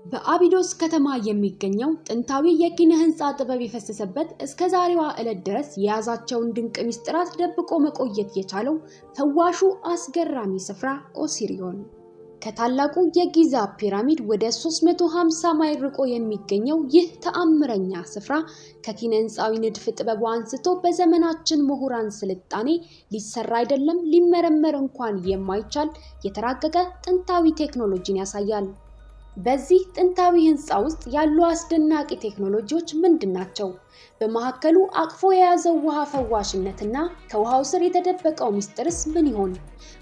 በአቢዶስ ከተማ የሚገኘው ጥንታዊ የኪነ ህንፃ ጥበብ የፈሰሰበት እስከ ዛሬዋ ዕለት ድረስ የያዛቸውን ድንቅ ሚስጥራት ደብቆ መቆየት የቻለው ፈዋሹ አስገራሚ ስፍራ ኦሲሪዮን ከታላቁ የጊዛ ፒራሚድ ወደ 350 ማይል ርቆ የሚገኘው ይህ ተአምረኛ ስፍራ ከኪነ ህንፃዊ ንድፍ ጥበቡ አንስቶ በዘመናችን ምሁራን ስልጣኔ ሊሰራ አይደለም ሊመረመር እንኳን የማይቻል የተራቀቀ ጥንታዊ ቴክኖሎጂን ያሳያል። በዚህ ጥንታዊ ህንፃ ውስጥ ያሉ አስደናቂ ቴክኖሎጂዎች ምንድናቸው? በመሐከሉ አቅፎ የያዘው ውሃ ፈዋሽነትና ከውሃው ስር የተደበቀው ሚስጥርስ ምን ይሆን?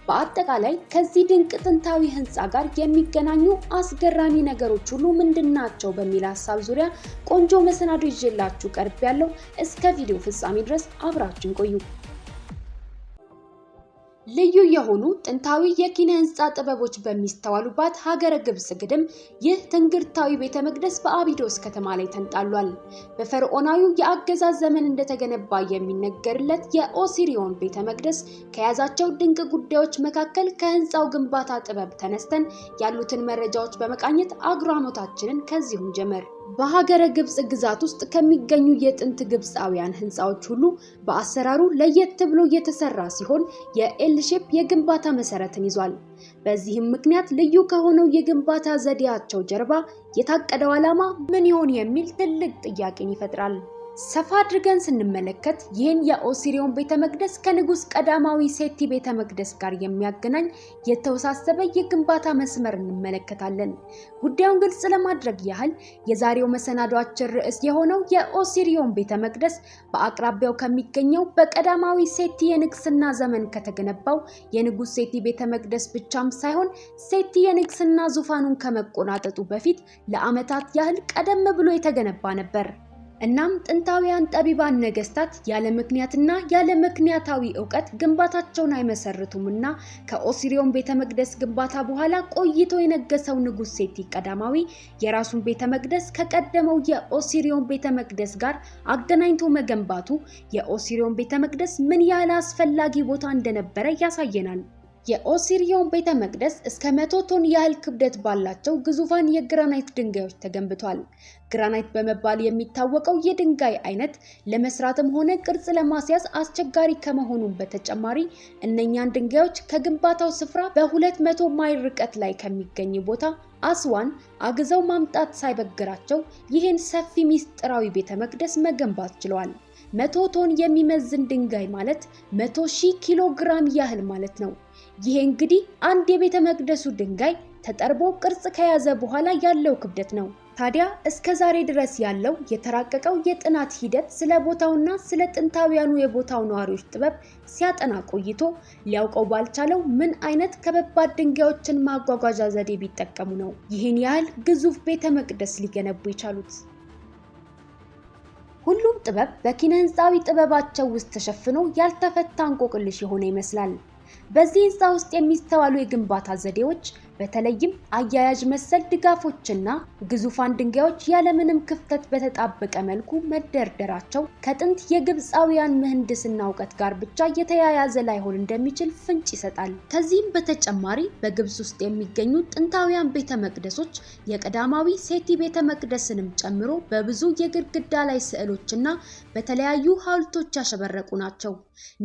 በአጠቃላይ ከዚህ ድንቅ ጥንታዊ ህንፃ ጋር የሚገናኙ አስገራሚ ነገሮች ሁሉ ምንድናቸው በሚል ሐሳብ ዙሪያ ቆንጆ መሰናዶ ይዤላችሁ ቀርቤያለሁ። እስከ ቪዲዮ ፍጻሜ ድረስ አብራችን ቆዩ። ልዩ የሆኑ ጥንታዊ የኪነ ህንፃ ጥበቦች በሚስተዋሉባት ሀገረ ግብጽ ግድም ይህ ትንግርታዊ ቤተ መቅደስ በአቢዶስ ከተማ ላይ ተንጣሏል። በፈርዖናዊው የአገዛዝ ዘመን እንደተገነባ የሚነገርለት የኦሲሪዮን ቤተ መቅደስ ከያዛቸው ድንቅ ጉዳዮች መካከል ከህንፃው ግንባታ ጥበብ ተነስተን ያሉትን መረጃዎች በመቃኘት አግራሞታችንን ከዚሁም ጀመር። በሀገረ ግብጽ ግዛት ውስጥ ከሚገኙ የጥንት ግብጻውያን ህንፃዎች ሁሉ በአሰራሩ ለየት ብሎ የተሰራ ሲሆን የኤል ሼፕ የግንባታ መሰረትን ይዟል። በዚህም ምክንያት ልዩ ከሆነው የግንባታ ዘዴያቸው ጀርባ የታቀደው ዓላማ ምን ይሆን የሚል ትልቅ ጥያቄን ይፈጥራል። ሰፋ አድርገን ስንመለከት ይህን የኦሲሪዮን ቤተ መቅደስ ከንጉስ ቀዳማዊ ሴቲ ቤተ መቅደስ ጋር የሚያገናኝ የተወሳሰበ የግንባታ መስመር እንመለከታለን። ጉዳዩን ግልጽ ለማድረግ ያህል የዛሬው መሰናዷችን ርዕስ የሆነው የኦሲሪዮን ቤተ መቅደስ በአቅራቢያው ከሚገኘው በቀዳማዊ ሴቲ የንግስና ዘመን ከተገነባው የንጉስ ሴቲ ቤተ መቅደስ ብቻም ሳይሆን ሴቲ የንግስና ዙፋኑን ከመቆናጠጡ በፊት ለዓመታት ያህል ቀደም ብሎ የተገነባ ነበር። እናም ጥንታውያን ጠቢባን ነገስታት ያለ ምክንያትና ያለ ምክንያታዊ ዕውቀት ግንባታቸውን አይመሰርቱምና ከኦሲሪዮን ቤተ መቅደስ ግንባታ በኋላ ቆይቶ የነገሰው ንጉስ ሴቲ ቀዳማዊ የራሱን ቤተ መቅደስ ከቀደመው የኦሲሪዮን ቤተ መቅደስ ጋር አገናኝቶ መገንባቱ የኦሲሪዮን ቤተ መቅደስ ምን ያህል አስፈላጊ ቦታ እንደነበረ ያሳየናል። የኦሲሪዮን ቤተ መቅደስ እስከ 100 ቶን ያህል ክብደት ባላቸው ግዙፋን የግራናይት ድንጋዮች ተገንብቷል። ግራናይት በመባል የሚታወቀው የድንጋይ አይነት ለመስራትም ሆነ ቅርጽ ለማስያዝ አስቸጋሪ ከመሆኑም በተጨማሪ እነኛን ድንጋዮች ከግንባታው ስፍራ በ200 ማይል ርቀት ላይ ከሚገኝ ቦታ አስዋን አግዘው ማምጣት ሳይበግራቸው ይህን ሰፊ ሚስጥራዊ ቤተ መቅደስ መገንባት ችለዋል። 100 ቶን የሚመዝን ድንጋይ ማለት 100,000 ኪሎ ግራም ያህል ማለት ነው። ይሄ እንግዲህ አንድ የቤተ መቅደሱ ድንጋይ ተጠርቦ ቅርጽ ከያዘ በኋላ ያለው ክብደት ነው። ታዲያ እስከ ዛሬ ድረስ ያለው የተራቀቀው የጥናት ሂደት ስለ ቦታውና ስለ ጥንታውያኑ የቦታው ነዋሪዎች ጥበብ ሲያጠና ቆይቶ ሊያውቀው ባልቻለው ምን አይነት ከባድ ድንጋዮችን ማጓጓዣ ዘዴ ቢጠቀሙ ነው ይህን ያህል ግዙፍ ቤተ መቅደስ ሊገነቡ የቻሉት? ሁሉም ጥበብ በኪነ ህንፃዊ ጥበባቸው ውስጥ ተሸፍኖ ያልተፈታ እንቆቅልሽ የሆነ ይመስላል። በዚህ ህንፃ ውስጥ የሚስተዋሉ የግንባታ ዘዴዎች በተለይም አያያዥ መሰል ድጋፎችና ግዙፋን ድንጋዮች ያለምንም ክፍተት በተጣበቀ መልኩ መደርደራቸው ከጥንት የግብፃውያን ምህንድስና ዕውቀት ጋር ብቻ የተያያዘ ላይሆን እንደሚችል ፍንጭ ይሰጣል። ከዚህም በተጨማሪ በግብጽ ውስጥ የሚገኙ ጥንታውያን ቤተ መቅደሶች የቀዳማዊ ሴቲ ቤተ መቅደስንም ጨምሮ በብዙ የግድግዳ ላይ ስዕሎችና በተለያዩ ሐውልቶች ያሸበረቁ ናቸው።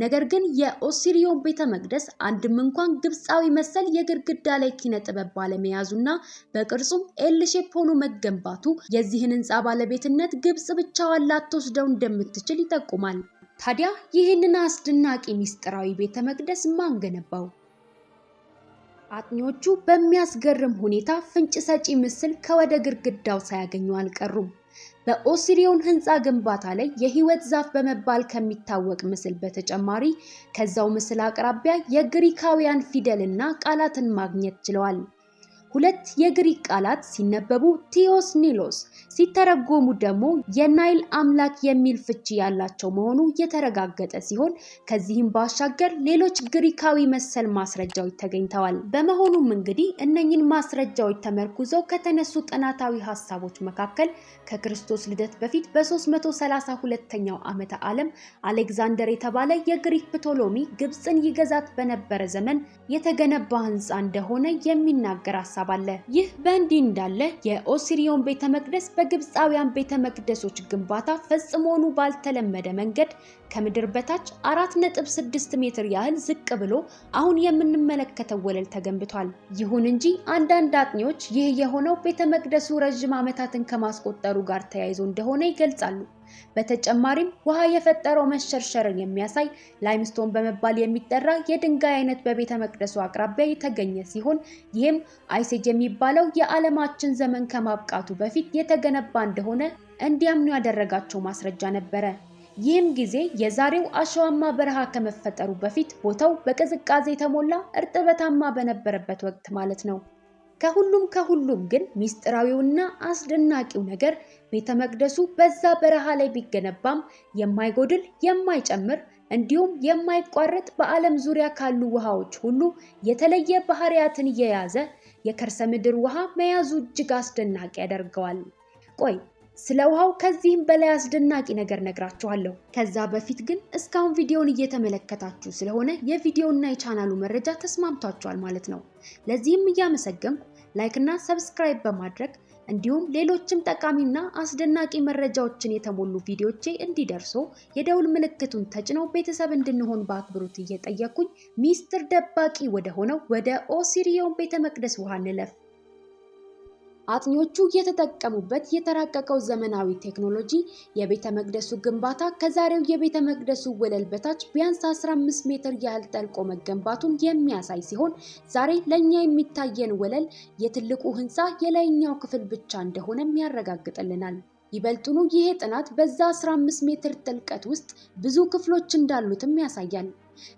ነገር ግን የኦሲሪዮን ቤተ መቅደስ አንድም እንኳን ግብፃዊ መሰል የግድግዳ ላይ ኪነ ጥበብ ባለመያዙና በቅርጹም ኤል ሼፕ ሆኖ መገንባቱ የዚህን ህንፃ ባለቤትነት ግብጽ ብቻዋን ላትወስደው እንደምትችል ይጠቁማል። ታዲያ ይህንን አስደናቂ ሚስጥራዊ ቤተ መቅደስ ማን ገነባው? አጥኚዎቹ በሚያስገርም ሁኔታ ፍንጭ ሰጪ ምስል ከወደ ግድግዳው ሳያገኙ አልቀሩም። በኦሲሪዮን ህንፃ ግንባታ ላይ የህይወት ዛፍ በመባል ከሚታወቅ ምስል በተጨማሪ ከዛው ምስል አቅራቢያ የግሪካውያን ፊደልና ቃላትን ማግኘት ችለዋል። ሁለት የግሪክ ቃላት ሲነበቡ ቲዮስ ኒሎስ ሲተረጎሙ ደግሞ የናይል አምላክ የሚል ፍቺ ያላቸው መሆኑ የተረጋገጠ ሲሆን ከዚህም ባሻገር ሌሎች ግሪካዊ መሰል ማስረጃዎች ተገኝተዋል። በመሆኑም እንግዲህ እነኚህን ማስረጃዎች ተመርኩዘው ከተነሱ ጥናታዊ ሐሳቦች መካከል ከክርስቶስ ልደት በፊት በ332ኛው ዓመተ ዓለም አሌክዛንደር የተባለ የግሪክ ፕቶሎሚ ግብጽን ይገዛት በነበረ ዘመን የተገነባ ህንፃ እንደሆነ የሚናገር ሐሳብ ሐሳብ አለ። ይህ በእንዲህ እንዳለ የኦሲሪዮን ቤተ መቅደስ በግብፃውያን ቤተ መቅደሶች ግንባታ ፈጽሞኑ ባልተለመደ መንገድ ከምድር በታች 4.6 ሜትር ያህል ዝቅ ብሎ አሁን የምንመለከተው ወለል ተገንብቷል። ይሁን እንጂ አንዳንድ አጥኚዎች ይህ የሆነው ቤተ መቅደሱ ረጅም ዓመታትን ከማስቆጠሩ ጋር ተያይዞ እንደሆነ ይገልጻሉ። በተጨማሪም ውሃ የፈጠረው መሸርሸርን የሚያሳይ ላይምስቶን በመባል የሚጠራ የድንጋይ አይነት በቤተ መቅደሱ አቅራቢያ የተገኘ ሲሆን ይህም አይሴጅ የሚባለው የዓለማችን ዘመን ከማብቃቱ በፊት የተገነባ እንደሆነ እንዲያምኑ ያደረጋቸው ማስረጃ ነበረ። ይህም ጊዜ የዛሬው አሸዋማ በረሃ ከመፈጠሩ በፊት ቦታው በቅዝቃዜ የተሞላ እርጥበታማ በነበረበት ወቅት ማለት ነው። ከሁሉም ግን ሚስጥራዊውና አስደናቂው ነገር ቤተ መቅደሱ በዛ በረሃ ላይ ቢገነባም የማይጎድል የማይጨምር እንዲሁም የማይቋረጥ በዓለም ዙሪያ ካሉ ውሃዎች ሁሉ የተለየ ባህሪያትን የያዘ የከርሰ ምድር ውሃ መያዙ እጅግ አስደናቂ ያደርገዋል። ቆይ ስለ ውሃው ከዚህም በላይ አስደናቂ ነገር ነግራችኋለሁ። ከዛ በፊት ግን እስካሁን ቪዲዮውን እየተመለከታችሁ ስለሆነ የቪዲዮውና የቻናሉ መረጃ ተስማምቷችኋል ማለት ነው። ለዚህም እያመሰገንኩ ላይክ እና ሰብስክራይብ በማድረግ እንዲሁም ሌሎችም ጠቃሚና አስደናቂ መረጃዎችን የተሞሉ ቪዲዮዎቼ እንዲደርሱ የደውል ምልክቱን ተጭነው ቤተሰብ እንድንሆን በአክብሮት እየጠየኩኝ ሚስጥር ደባቂ ወደ ሆነው ወደ ኦሲሪዮን ቤተ መቅደስ ውሃ እንለፍ። አጥኞቹ የተጠቀሙበት የተራቀቀው ዘመናዊ ቴክኖሎጂ የቤተ መቅደሱ ግንባታ ከዛሬው የቤተ መቅደሱ ወለል በታች ቢያንስ 15 ሜትር ያህል ጠልቆ መገንባቱን የሚያሳይ ሲሆን ዛሬ ለኛ የሚታየን ወለል የትልቁ ህንፃ የላይኛው ክፍል ብቻ እንደሆነም ያረጋግጥልናል። ይበልጡኑ ይሄ ጥናት በዛ 15 ሜትር ጥልቀት ውስጥ ብዙ ክፍሎች እንዳሉትም ያሳያል።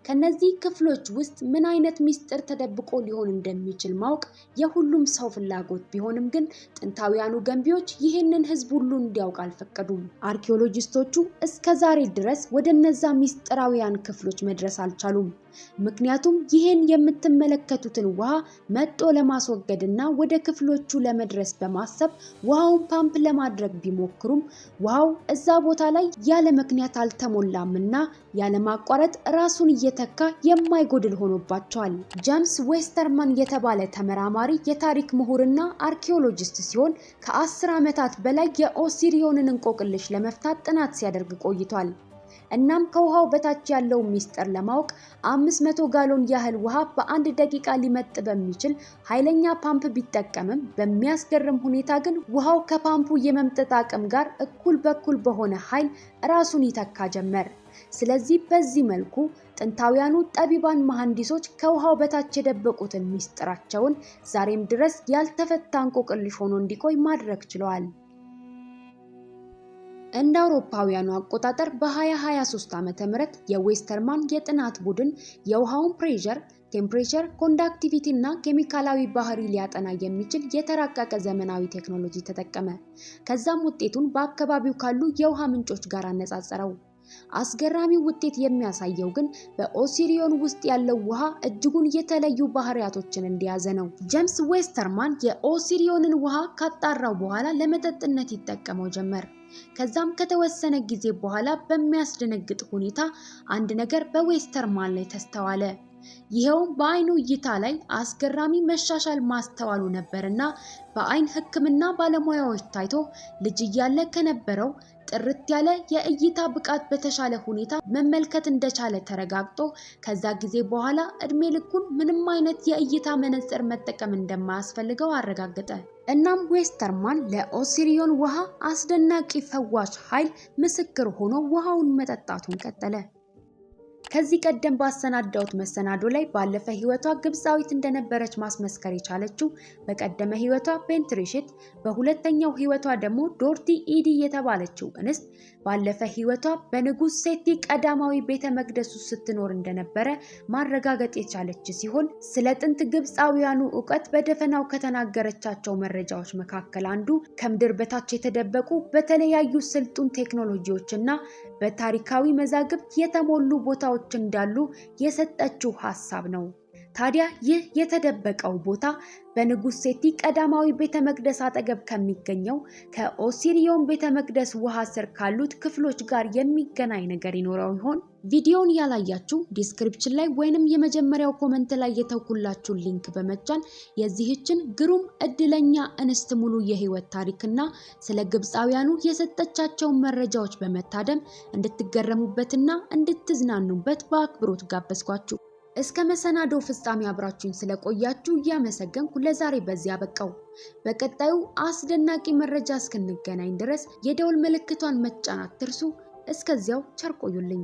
ከነዚህ ክፍሎች ውስጥ ምን አይነት ሚስጥር ተደብቆ ሊሆን እንደሚችል ማወቅ የሁሉም ሰው ፍላጎት ቢሆንም ግን ጥንታውያኑ ገንቢዎች ይህንን ህዝብ ሁሉ እንዲያውቅ አልፈቀዱም። አርኪኦሎጂስቶቹ እስከዛሬ ድረስ ወደ እነዛ ሚስጥራዊያን ክፍሎች መድረስ አልቻሉም። ምክንያቱም ይህን የምትመለከቱትን ውሃ መጦ ለማስወገድና ወደ ክፍሎቹ ለመድረስ በማሰብ ውሃውን ፓምፕ ለማድረግ ቢሞክሩም ውሃው እዛ ቦታ ላይ ያለ ምክንያት አልተሞላምና ያለ ማቋረጥ ራሱን እየተካ የማይጎድል ሆኖባቸዋል። ጄምስ ዌስተርማን የተባለ ተመራማሪ የታሪክ ምሁርና አርኪኦሎጂስት ሲሆን ከ10 ዓመታት በላይ የኦሲሪዮንን እንቆቅልሽ ለመፍታት ጥናት ሲያደርግ ቆይቷል። እናም ከውሃው በታች ያለው ሚስጥር ለማወቅ 500 ጋሎን ያህል ውሃ በአንድ ደቂቃ ሊመጥ በሚችል ኃይለኛ ፓምፕ ቢጠቀምም በሚያስገርም ሁኔታ ግን ውሃው ከፓምፑ የመምጠጥ አቅም ጋር እኩል በኩል በሆነ ኃይል ራሱን ይተካ ጀመር። ስለዚህ በዚህ መልኩ ጥንታውያኑ ጠቢባን መሐንዲሶች ከውሃው በታች የደበቁትን ሚስጥራቸውን ዛሬም ድረስ ያልተፈታ እንቆቅልሽ ሆኖ እንዲቆይ ማድረግ ችለዋል። እንደ አውሮፓውያኑ አቆጣጠር በ2023 ዓ.ም የዌስተርማን የጥናት ቡድን የውሃውን ፕሬሸር፣ ቴምፕሬቸር፣ ኮንዳክቲቪቲ እና ኬሚካላዊ ባህሪ ሊያጠና የሚችል የተራቀቀ ዘመናዊ ቴክኖሎጂ ተጠቀመ። ከዛም ውጤቱን በአካባቢው ካሉ የውሃ ምንጮች ጋር አነጻጸረው። አስገራሚው ውጤት የሚያሳየው ግን በኦሲሪዮን ውስጥ ያለው ውሃ እጅጉን የተለዩ ባህሪያቶችን እንደያዘ ነው። ጄምስ ዌስተርማን የኦሲሪዮንን ውሃ ካጣራው በኋላ ለመጠጥነት ይጠቀመው ጀመር። ከዛም ከተወሰነ ጊዜ በኋላ በሚያስደነግጥ ሁኔታ አንድ ነገር በዌስተርማን ላይ ተስተዋለ። ይሄውም በአይኑ እይታ ላይ አስገራሚ መሻሻል ማስተዋሉ ነበርና በአይን ሕክምና ባለሙያዎች ታይቶ ልጅ እያለ ከነበረው ጥርት ያለ የእይታ ብቃት በተሻለ ሁኔታ መመልከት እንደቻለ ተረጋግጦ ከዛ ጊዜ በኋላ እድሜ ልኩን ምንም አይነት የእይታ መነጽር መጠቀም እንደማያስፈልገው አረጋገጠ። እናም ዌስተርማን ለኦሲሪዮን ውሃ አስደናቂ ፈዋሽ ኃይል ምስክር ሆኖ ውሃውን መጠጣቱን ቀጠለ። ከዚህ ቀደም ባሰናዳውት መሰናዶ ላይ ባለፈ ህይወቷ ግብፃዊት እንደነበረች ማስመስከር የቻለችው በቀደመ ህይወቷ ፔንትሪሽት፣ በሁለተኛው ህይወቷ ደግሞ ዶርቲ ኢዲ የተባለችው እንስት ባለፈ ህይወቷ በንጉስ ሴቲ ቀዳማዊ ቤተ መቅደሱ ስትኖር እንደነበረ ማረጋገጥ የቻለች ሲሆን ስለ ጥንት ግብፃውያኑ ዕውቀት በደፈናው ከተናገረቻቸው መረጃዎች መካከል አንዱ ከምድር በታች የተደበቁ በተለያዩ ስልጡን ቴክኖሎጂዎችና በታሪካዊ መዛግብት የተሞሉ ቦታዎች እንዳሉ የሰጠችው ሐሳብ ነው። ታዲያ ይህ የተደበቀው ቦታ በንጉስ ሴቲ ቀዳማዊ ቤተ መቅደስ አጠገብ ከሚገኘው ከኦሲሪዮን ቤተ መቅደስ ውሃ ስር ካሉት ክፍሎች ጋር የሚገናኝ ነገር ይኖረው ይሆን? ቪዲዮውን ያላያችሁ ዲስክሪፕሽን ላይ ወይንም የመጀመሪያው ኮሜንት ላይ የተውኩላችሁ ሊንክ በመጫን የዚህችን ግሩም እድለኛ እንስት ሙሉ የህይወት ታሪክና ስለ ግብፃውያኑ የሰጠቻቸው መረጃዎች በመታደም እንድትገረሙበትና እንድትዝናኑበት በአክብሮት ጋበዝኳችሁ። እስከ መሰናዶ ፍጻሜ አብራችሁኝ ስለቆያችሁ እያመሰገንኩ ለዛሬ በዚህ አበቃው። በቀጣዩ አስደናቂ መረጃ እስክንገናኝ ድረስ የደውል ምልክቷን መጫን አትርሱ። እስከዚያው ቸር ቆዩልኝ።